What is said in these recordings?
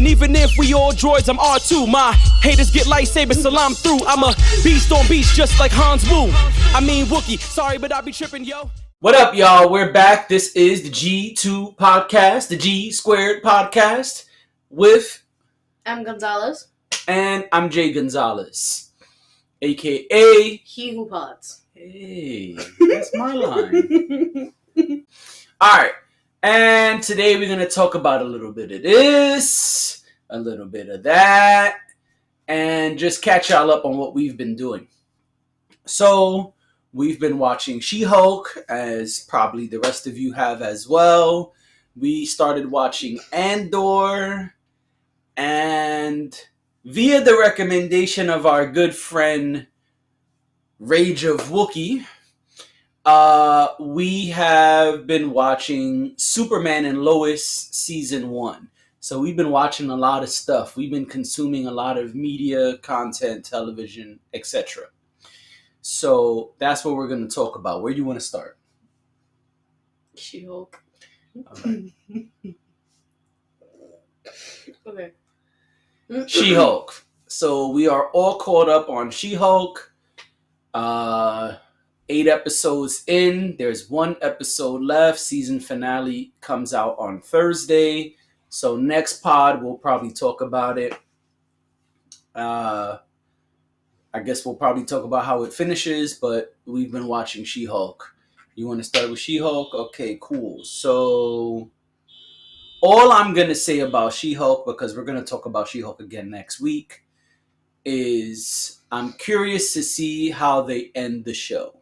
And even if we all droids, I'm R2. My haters get lightsabers, salam through. I'm a beast on beast, just like Hans Wu. I mean Wookie, sorry, but I be tripping, yo. What up, y'all? We're back. This is the G2 podcast, the G Squared podcast with... I'm Gonzalez. And I'm Jay Gonzalez, a.k.a. He Who Pods. Hey, that's my line. Alright, and today we're going to talk about a little bit of this, a little bit of that, and just catch y'all up on what we've been doing. So, we've been watching She-Hulk, as probably the rest of you have as well. We started watching Andor, and via the recommendation of our good friend Rage of Wookie, we have been watching Superman and Lois season 1. So we've been watching a lot of stuff. We've been consuming a lot of media, content, television, etc. So that's what we're going to talk about. Where do you want to start? She-Hulk. Okay. Okay. She-Hulk. So we are all caught up on She-Hulk. 8 episodes in. There's 1 episode left. Season finale comes out on Thursday. So next pod, we'll probably talk about it. I guess we'll probably talk about how it finishes, but we've been watching She-Hulk. You want to start with She-Hulk? Okay, cool. So all I'm going to say about She-Hulk, because we're going to talk about She-Hulk again next week, is I'm curious to see how they end the show.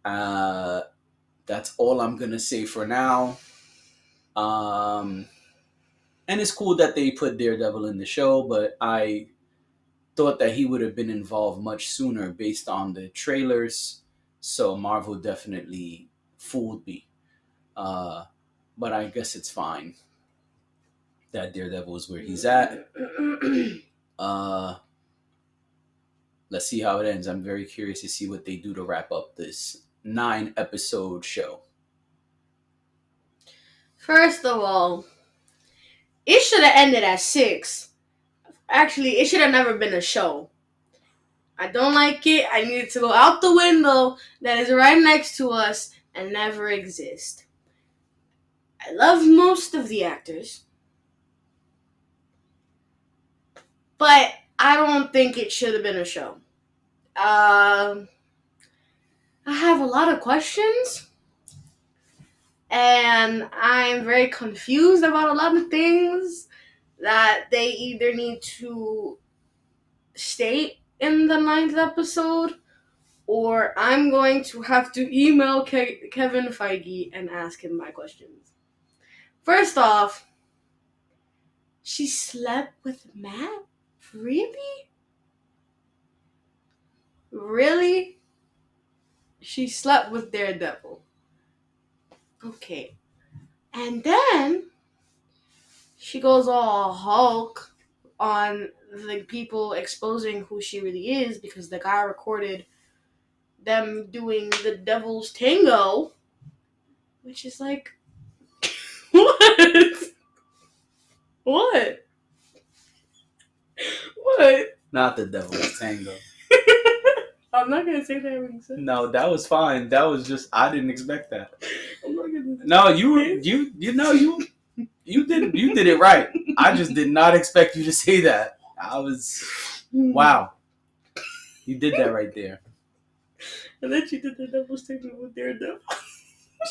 That's all I'm going to say for now. And it's cool that they put Daredevil in the show, but I thought that he would have been involved much sooner based on the trailers. So Marvel definitely fooled me. But I guess it's fine that Daredevil is where he's at. Let's see how it ends. I'm very curious to see what they do to wrap up this 9-episode show. First of all, it should have ended at 6. Actually, it should have never been a show. I don't like it. I need it to go out the window that is right next to us and never exist. I love most of the actors, but I don't think it should have been a show. I have a lot of questions, and I'm very confused about a lot of things that they either need to state in the 9th episode, or I'm going to have to email Kevin Feige and ask him my questions. First off, she slept with Matt? Really? Really? She slept with Daredevil. Okay. And then she goes all Hulk on the people exposing who she really is because the guy recorded them doing the Devil's Tango, which is like, what? What? What? Not the Devil's Tango. I'm not gonna say that when you said. No, that was fine. That was just, I didn't expect that. I'm not gonna. No, you did it right. I just did not expect you to say that. Wow. You did that right there. And then she did the Devil's Tango with Daredevil.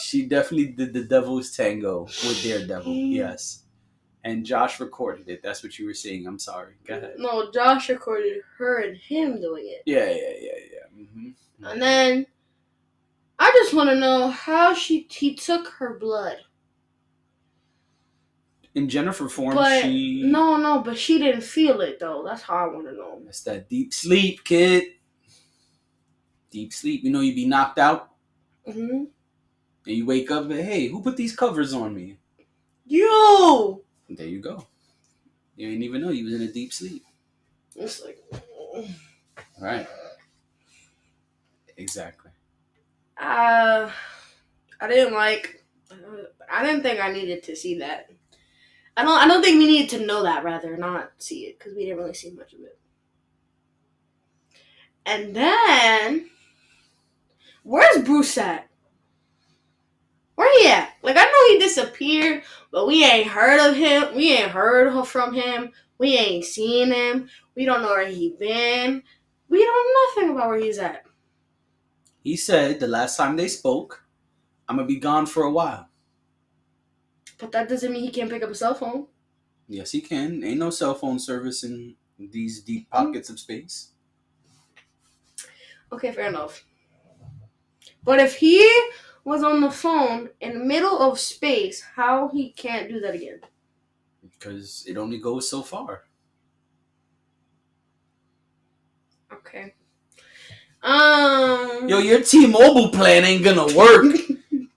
She definitely did the Devil's Tango with Daredevil, yes. And Josh recorded it. That's what you were saying. I'm sorry. Go ahead. No, Josh recorded her and him doing it. Yeah. Mm-hmm. And then I just want to know how he took her blood. In Jennifer form, but she didn't feel it though. That's how I want to know. That's that deep sleep, kid. Deep sleep. You know, you be knocked out. Mm-hmm. And you wake up and, hey, who put these covers on me? You! There you go. You didn't even know you was in a deep sleep. It's like... Right. Exactly. I didn't think I needed to see that. I don't think we needed to know that. Rather not see it because we didn't really see much of it. And then, where's Bruce at? Where he at? Like, I know he disappeared, but we ain't heard of him. We ain't heard from him. We ain't seen him. We don't know where he been. We don't know nothing about where he's at. He said the last time they spoke, I'm going to be gone for a while. But that doesn't mean he can't pick up a cell phone. Yes, he can. Ain't no cell phone service in these deep pockets of space. Okay, fair enough. But if he was on the phone in the middle of space, how he can't do that again? Because it only goes so far. Okay. Yo, your T-Mobile plan ain't gonna work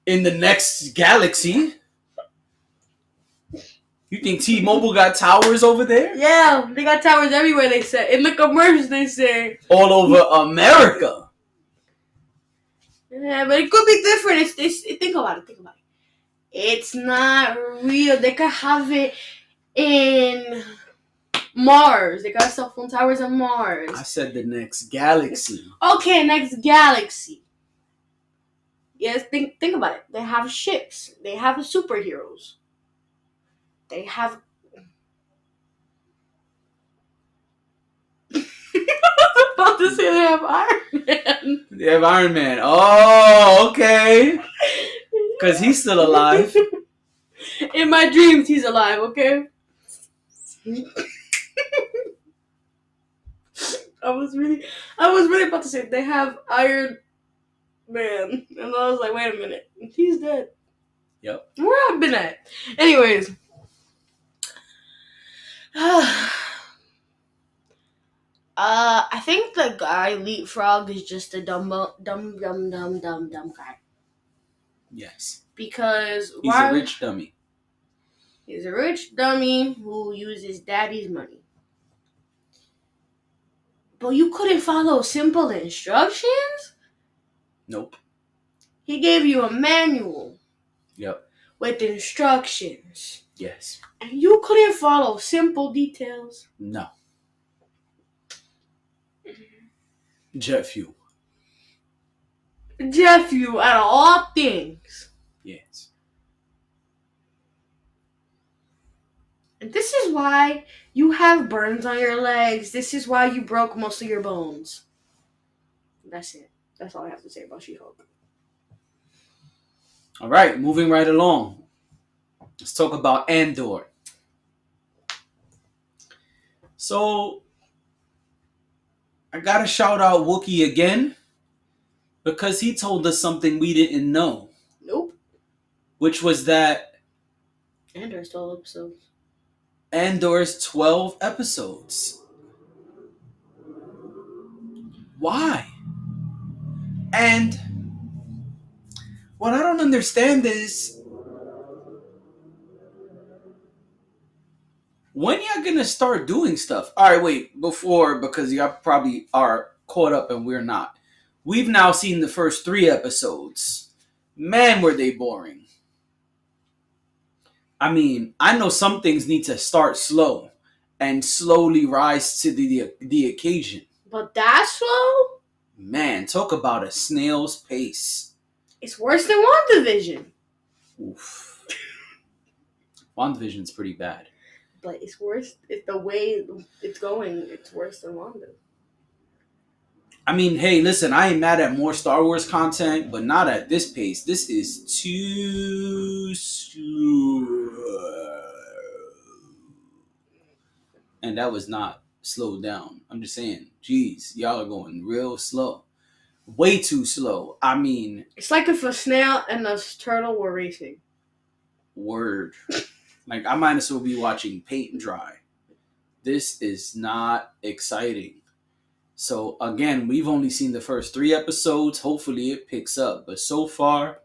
in the next galaxy. You think T-Mobile got towers over there? Yeah, they got towers everywhere, they say. In the commercials, they say. All over America. Yeah, but it could be different. Think about it. It's not real. They could have it in Mars. They got cell phone towers on Mars. I said the next galaxy. Okay, next galaxy. Yes, think about it. They have ships. They have superheroes. They have. I was about to say they have Iron Man. They have Iron Man. Oh, okay. Because he's still alive. In my dreams, he's alive. Okay. I was really about to say they have Iron Man, and I was like, wait a minute, he's dead. Yep. Where I've been at? Anyways, I think the guy Leapfrog is just a dumb guy. Yes. Because He's a rich dummy. He's a rich dummy who uses daddy's money. But you couldn't follow simple instructions? Nope. He gave you a manual. Yep. With instructions. Yes. And you couldn't follow simple details? No. Jet fuel. Jet fuel out of all things. Yes. And this is why you have burns on your legs. This is why you broke most of your bones. That's it. That's all I have to say about She-Hulk. All right, moving right along. Let's talk about Andor. So, I gotta shout out Wookiee again because he told us something we didn't know. Nope. Which was that Andor's 12 episodes. Andor's 12 episodes. Why? And what I don't understand is when y'all gonna start doing stuff? All right, wait, because y'all probably are caught up and we're not. We've now seen the first 3 episodes. Man, were they boring. I mean, I know some things need to start slow and slowly rise to the occasion. But that slow? Man, talk about a snail's pace. It's worse than WandaVision. Oof. WandaVision's pretty bad. But it's worse. It's the way it's going. It's worse than Wanda. I mean, hey, listen, I ain't mad at more Star Wars content, but not at this pace. This is too slow. And that was not slowed down. I'm just saying, geez, y'all are going real slow. Way too slow. I mean... It's like if a snail and a turtle were racing. Word. Like, I might as well be watching paint dry. This is not exciting. So, again, we've only seen the first 3 episodes. Hopefully it picks up. But so far,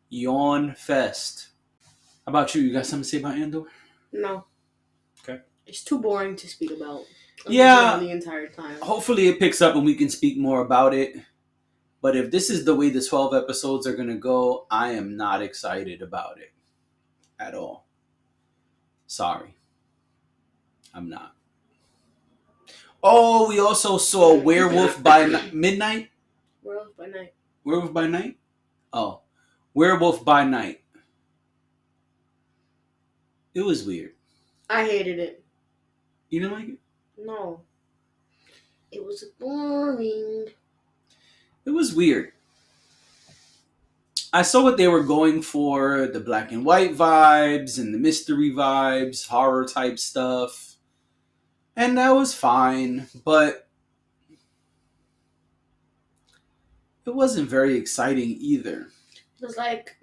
yawn fest. How about you? You got something to say about Andor? No. Okay. It's too boring to speak about. Yeah. The entire time. Hopefully it picks up and we can speak more about it. But if this is the way the 12 episodes are going to go, I am not excited about it at all. Sorry. I'm not. Oh, we also saw Werewolf by Midnight? Werewolf by Night. Werewolf by Night? Oh. Werewolf by Night. It was weird. I hated it. You didn't like it? No. It was boring. It was weird. I saw what they were going for, the black and white vibes and the mystery vibes, horror type stuff. And that was fine, but it wasn't very exciting either. It was like,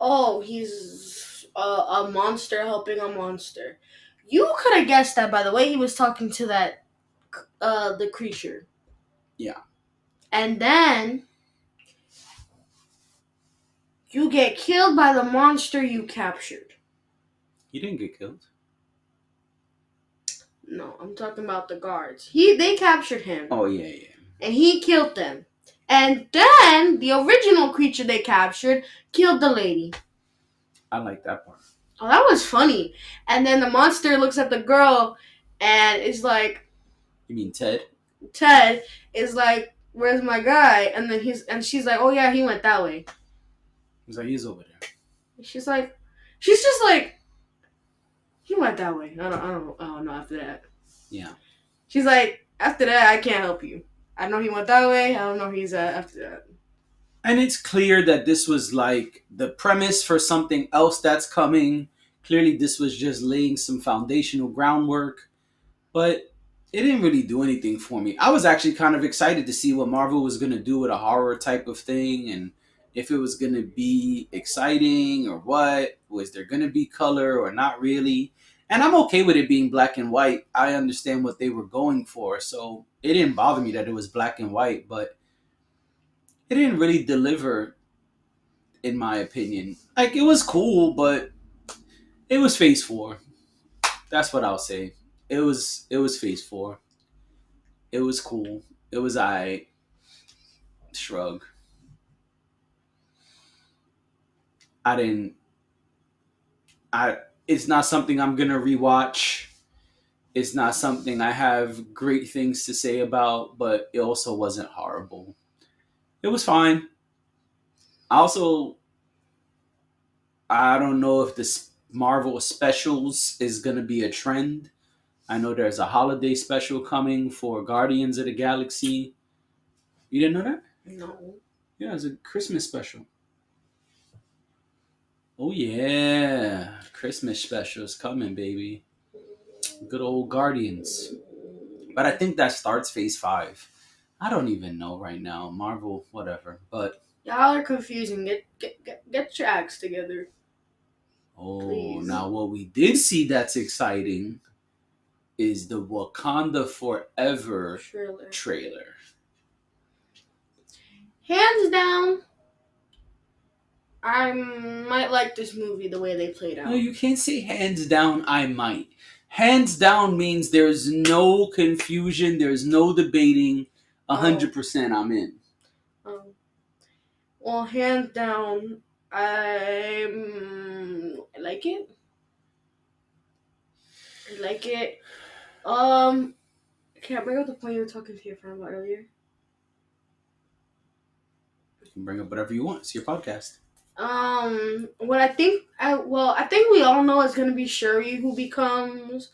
oh, he's a monster helping a monster. You could have guessed that by the way he was talking to that, the creature. Yeah. And then you get killed by the monster you captured. He didn't get killed. No, I'm talking about the guards. They captured him. Oh, yeah. And he killed them. And then the original creature they captured killed the lady. I like that part. Oh, that was funny. And then the monster looks at the girl and is like, You mean Ted? Ted is like, where's my guy? And then she's like, oh yeah, he went that way. He's like, he's over there. She's just like, he went that way. I don't know after that. Yeah. She's like, after that, I can't help you. I know he went that way. I don't know he's after that. And it's clear that this was like the premise for something else that's coming. Clearly, this was just laying some foundational groundwork. But it didn't really do anything for me. I was actually kind of excited to see what Marvel was going to do with a horror type of thing. And if it was going to be exciting or what. Was there going to be color or not really? And I'm okay with it being black and white. I understand what they were going for. So it didn't bother me that it was black and white. But it didn't really deliver, in my opinion. Like, it was cool, but it was Phase 4. That's what I'll say. It was Phase 4. It was cool. It was aight. Shrug. It's not something I'm gonna rewatch. It's not something I have great things to say about, but it also wasn't horrible. It was fine. Also, I don't know if this Marvel specials is going to be a trend. I know there's a holiday special coming for Guardians of the Galaxy. You didn't know that? No. Yeah, it's a Christmas special. Oh, yeah. Christmas special is coming, baby. Good old Guardians. But I think that starts Phase 5. I don't even know right now. Marvel, whatever. But y'all are confusing. Get your acts together. oh, Please. Now what we did see that's exciting is the Wakanda Forever trailer. Hands down, I might like this movie the way they played out. No, you can't say hands down, I might. Hands down means there's no confusion, there's no debating. 100% I'm in. Well, hands down, I like it. I like it. Can I bring up the point you were talking to your friend about earlier? You can bring up whatever you want. It's your podcast. What I think we all know it's gonna be Shuri who becomes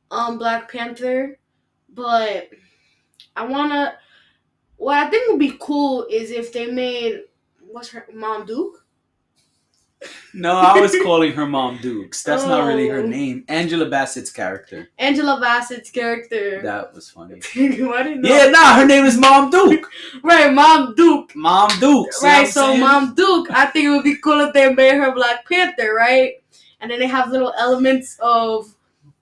Black Panther, but what I think would be cool is if they made what's her Mom Duke? No, I was calling her Mom Dukes. That's not really her name. Angela Bassett's character. Angela Bassett's character. That was funny. Why didn't know? Yeah, her name is Mom Duke. Right, Mom Duke. Mom Duke. Right, so Mom Duke, I think it would be cool if they made her Black Panther, right? And then they have little elements of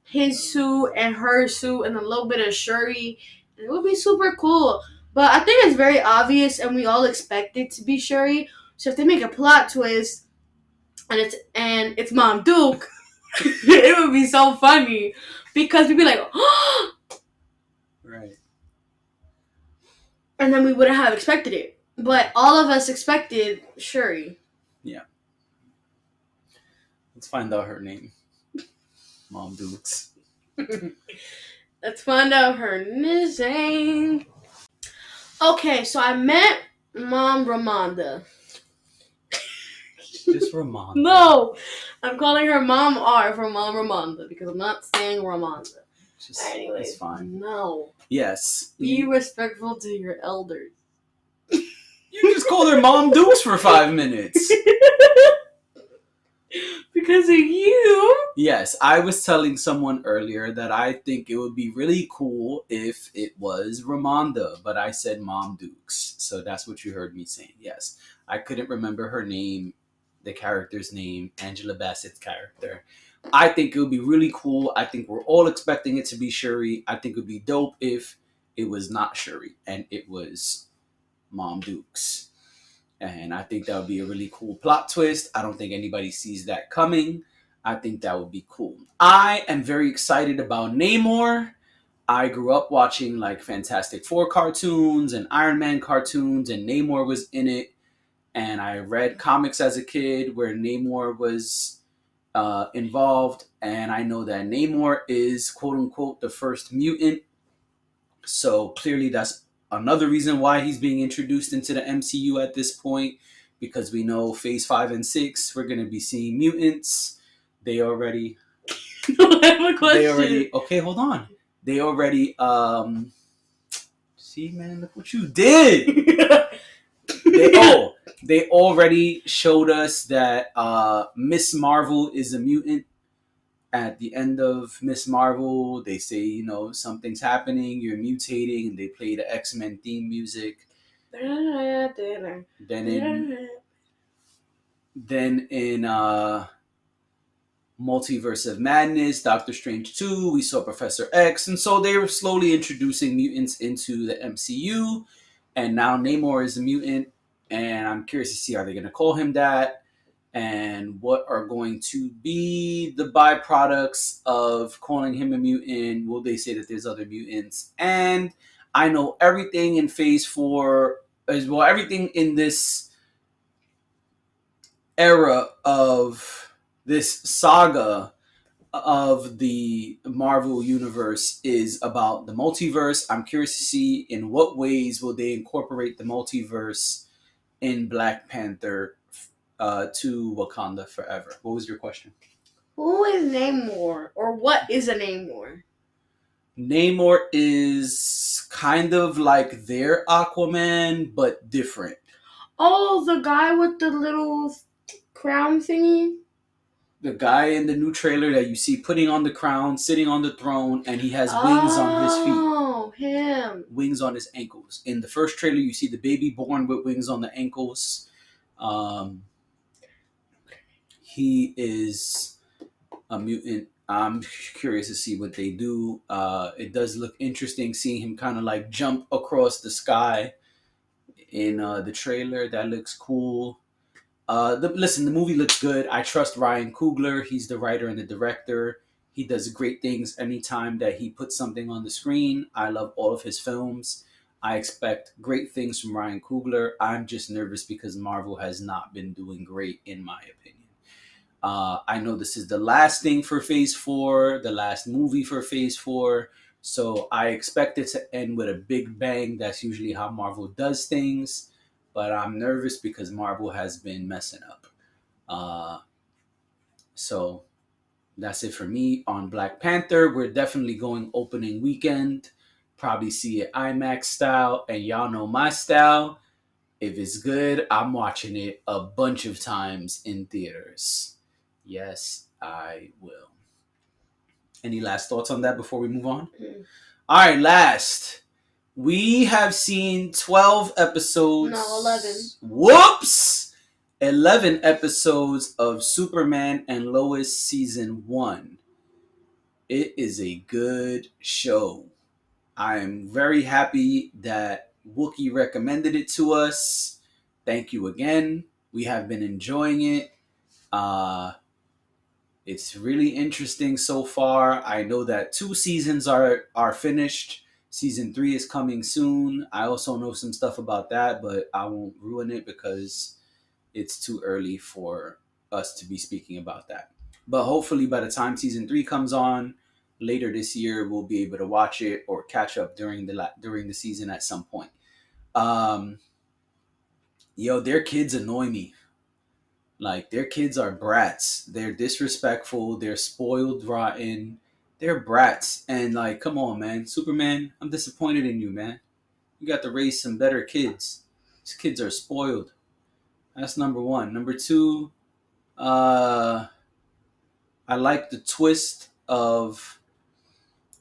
his suit and her suit and a little bit of Shuri. It would be super cool. But I think it's very obvious and we all expect it to be Shuri. So if they make a plot twist and it's Mom Duke, it would be so funny. Because we'd be like, oh! Right. And then we wouldn't have expected it. But all of us expected Shuri. Yeah. Let's find out her name. Mom Dukes. Let's find out her name. Okay, so I met Mom Ramonda. Just Ramonda. No, I'm calling her Mom R for Mom Ramonda because I'm not saying Ramonda. Anyways, it's fine. No. Yes. Be respectful to your elders. You just called her Mom Dukes for 5 minutes. Because of you. Yes, I was telling someone earlier that I think it would be really cool if it was Ramonda, but I said Mom Dukes. So that's what you heard me saying. Yes. I couldn't remember her name, the character's name, Angela Bassett's character. I think it would be really cool. I think we're all expecting it to be Shuri. I think it would be dope if it was not Shuri and it was Mom Dukes. And I think that would be a really cool plot twist. I don't think anybody sees that coming. I think that would be cool. I am very excited about Namor. I grew up watching like Fantastic Four cartoons and Iron Man cartoons, and Namor was in it. And I read comics as a kid where Namor was involved. And I know that Namor is quote unquote the first mutant. So clearly that's another reason why he's being introduced into the MCU at this point, because we know Phase 5 and 6 we're going to be seeing mutants. They already I have a question. They already okay, hold on. They already see, man, look what you did. They already showed us that Miss Marvel is a mutant. At the end of Miss Marvel, they say, you know, something's happening, you're mutating, and they play the X-Men theme music. Then in Multiverse of Madness, Doctor Strange 2, we saw Professor X, and so they were slowly introducing mutants into the MCU, and now Namor is a mutant, and I'm curious to see, are they going to call him that? And what are going to be the byproducts of calling him a mutant? Will they say that there's other mutants? And I know everything in Phase 4, as well, everything in this era of this saga of the Marvel Universe is about the multiverse. I'm curious to see in what ways will they incorporate the multiverse in Black Panther to Wakanda Forever. What was your question? Who is Namor? Or what is a Namor? Namor is kind of like their Aquaman, but different. Oh, the guy with the little crown thingy? The guy in the new trailer that you see putting on the crown, sitting on the throne, and he has wings on his feet. Oh, him. Wings on his ankles. In the first trailer, you see the baby born with wings on the ankles. He is a mutant. I'm curious to see what they do. It does look interesting seeing him kind of like jump across the sky in the trailer. That looks cool. Listen, the movie looks good. I trust Ryan Coogler. He's the writer and the director. He does great things anytime that he puts something on the screen. I love all of his films. I expect great things from Ryan Coogler. I'm just nervous because Marvel has not been doing great, in my opinion. I know this is the last thing for Phase 4, the last movie for Phase 4. So I expect it to end with a big bang. That's usually how Marvel does things. But I'm nervous because Marvel has been messing up. So that's it for me on Black Panther. We're definitely going opening weekend. Probably see it IMAX style. And y'all know my style. If it's good, I'm watching it a bunch of times in theaters. Yes, I will. Any last thoughts on that before we move on? All right, last. We have seen 12 episodes. No, 11. Whoops! 11 episodes of Superman and Lois Season 1. It is a good show. I am very happy that Wookie recommended it to us. Thank you again. We have been enjoying it. It's really interesting so far. I know that 2 seasons are finished. Season 3 is coming soon. I also know some stuff about that, but I won't ruin it because it's too early for us to be speaking about that. But hopefully by the time season 3 comes on later this year, we'll be able to watch it or catch up during the season at some point. Um, their kids annoy me. Like, their kids are brats. They're disrespectful. They're spoiled, rotten. They're brats. And like, come on, man, Superman, I'm disappointed in you, man. You got to raise some better kids. These kids are spoiled. That's number one. Number two, I like the twist of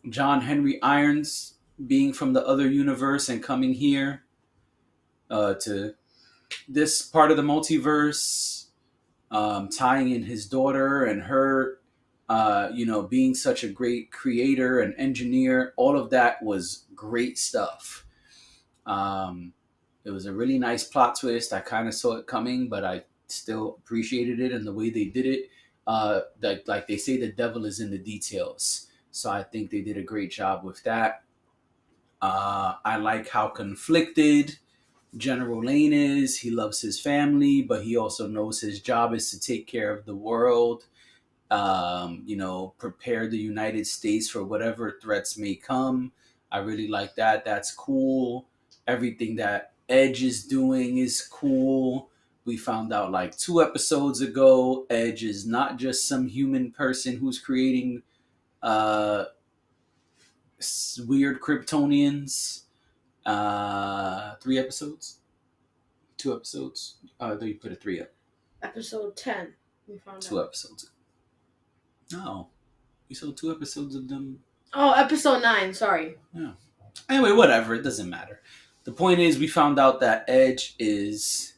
John Henry Irons being from the other universe and coming here to this part of the multiverse, tying in his daughter and her, being such a great creator and engineer. All of that was great stuff. It was a really nice plot twist. I kind of saw it coming, but I still appreciated it and the way they did it. Like they say, the devil is in the details. So I think they did a great job with that. I like how conflicted General Lane is. He loves his family, but he also knows his job is to take care of the world. Prepare the United States for whatever threats may come. I really like that. That's cool. Everything that Edge is doing is cool. We found out like 2 episodes ago, Edge is not just some human person who's creating weird Kryptonians. 3 episodes? 2 episodes? Though you put a 3 up. Episode 10. We found 2 out. episodes. No. We saw 2 episodes of them. Oh, episode 9. Sorry. Yeah. Anyway, whatever. It doesn't matter. The point is, we found out that Edge is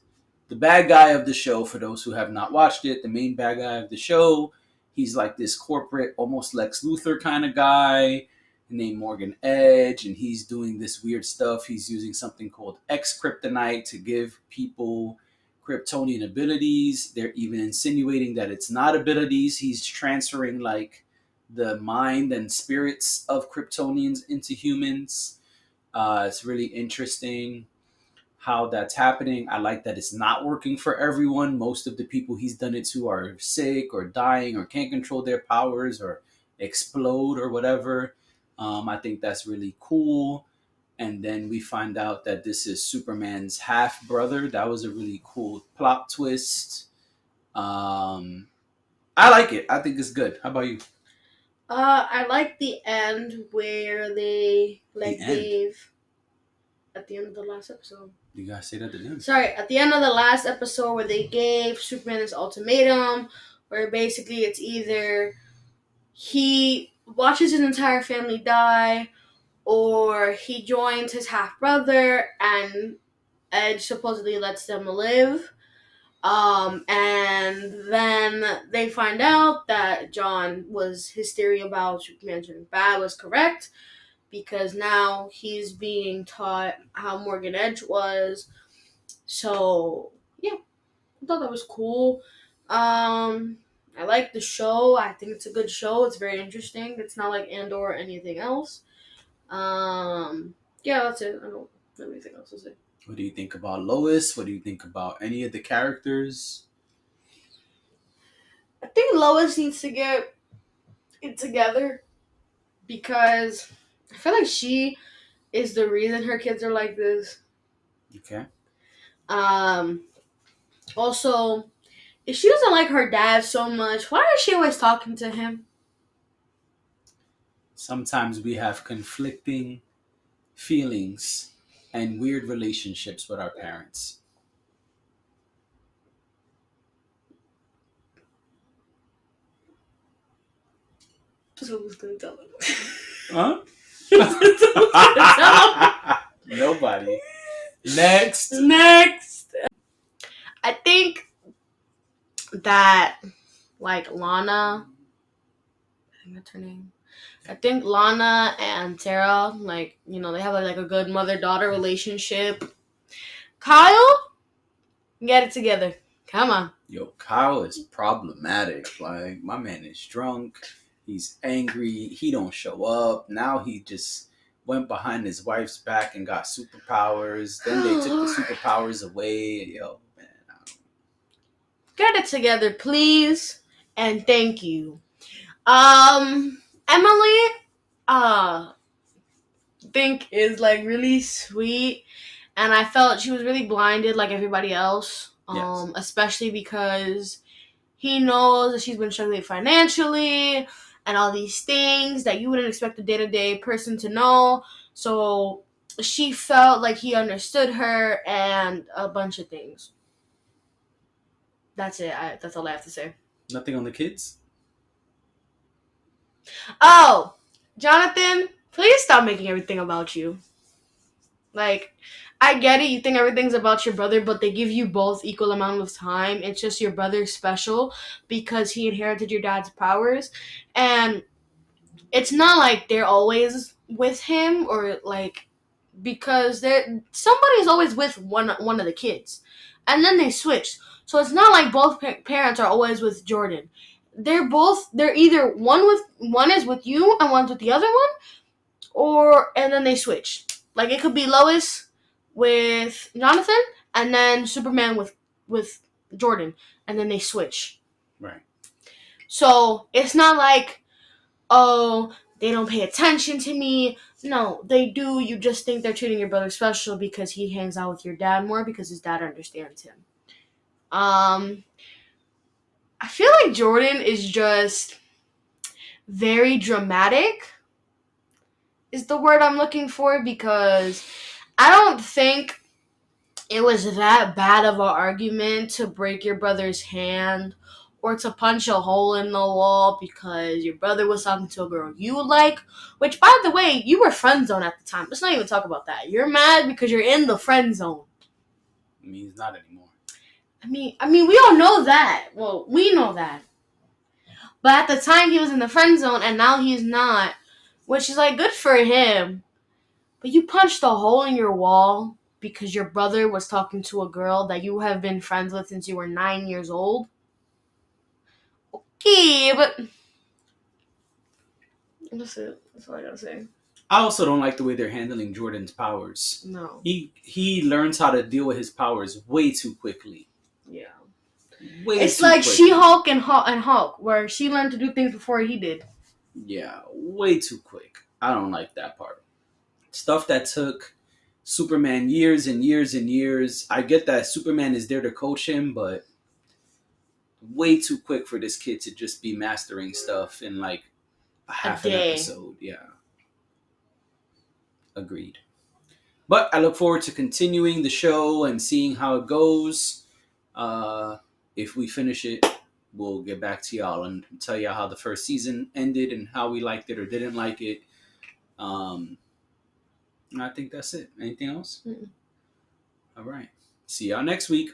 the bad guy of the show. For those who have not watched it, the main bad guy of the show. He's like this corporate, almost Lex Luthor kind of guy named Morgan Edge, and he's doing this weird stuff. He's using something called X-Kryptonite to give people Kryptonian abilities. They're even insinuating that it's not abilities. He's transferring like the mind and spirits of Kryptonians into humans. It's really interesting how that's happening. I like that it's not working for everyone. Most of the people he's done it to are sick or dying or can't control their powers or explode or whatever. I think that's really cool. And then we find out that this is Superman's half brother. That was a really cool plot twist. I like it. I think it's good. How about you? I like the end where they gave at the end of the last episode. You guys say that to them. Sorry, at the end of the last episode where they gave Superman this ultimatum, where basically it's either he watches his entire family die, or he joins his half brother and Edge supposedly lets them live. And then they find out that his theory about Superman turning bad was correct, because now he's being taught how Morgan Edge was. So, yeah, I thought that was cool. I like the show. I think it's a good show. It's very interesting. It's not like Andor or anything else. Yeah, that's it. I don't have anything else to say. What do you think about Lois? What do you think about any of the characters? I think Lois needs to get it together, because I feel like she is the reason her kids are like this. Okay. Also, if she doesn't like her dad so much, why is she always talking to him? Sometimes we have conflicting feelings and weird relationships with our parents. So who's gonna tell him? Huh? Who's gonna tell him? Nobody. Next. I think that, like, Lana, I think that's her name. I think Lana and Tara, like, they have like a good mother-daughter relationship. Kyle, get it together. Come on. Yo, Kyle is problematic. Like, my man is drunk. He's angry. He don't show up. Now he just went behind his wife's back and got superpowers. Then they took the superpowers away. Yo, man. Get it together, please. And thank you. Emily, think is like really sweet, and I felt she was really blinded like everybody else. Yes. Especially because he knows that she's been struggling financially and all these things that you wouldn't expect a day-to-day person to know. So she felt like he understood her and a bunch of things. That's it. That's all I have to say. Nothing on the kids? Oh, Jonathan, please stop making everything about you. Like, I get it, you think everything's about your brother, but they give you both equal amount of time. It's just your brother's special because he inherited your dad's powers. And it's not like they're always with him or like because somebody's always with one of the kids. And then they switch. So it's not like both parents are always with Jordan. They're either one is with you and one's with the other one, or and then they switch. Like it could be Lois with Jonathan, and then Superman with Jordan, and then they switch. Right. So it's not like, oh, they don't pay attention to me. No, they do. You just think they're treating your brother special because he hangs out with your dad more because his dad understands him. I feel like Jordan is just very dramatic is the word I'm looking for, because I don't think it was that bad of an argument to break your brother's hand or to punch a hole in the wall because your brother was talking to a girl you like, which, by the way, you were friend zone at the time. Let's not even talk about that. You're mad because you're in the friend zone. I mean, he's not anymore. I mean, we all know that. Well, we know that. But at the time, he was in the friend zone, and now he's not, which is, like, good for him. But you punched a hole in your wall because your brother was talking to a girl that you have been friends with since you were 9 years old. Okay, but that's it. That's all I gotta say. I also don't like the way they're handling Jordan's powers. No. He learns how to deal with his powers way too quickly. Yeah. Way It's too like quickly. She-Hulk and Hulk, where she learned to do things before he did. Yeah, way too quick. I don't like that part. Stuff that took Superman years and years and years. I get that Superman is there to coach him, but way too quick for this kid to just be mastering stuff in like half an episode. Yeah. Agreed. But I look forward to continuing the show and seeing how it goes. If we finish it, we'll get back to y'all and tell y'all how the first season ended and how we liked it or didn't like it. I think that's it. Anything else? Mm-mm. All right. See y'all next week.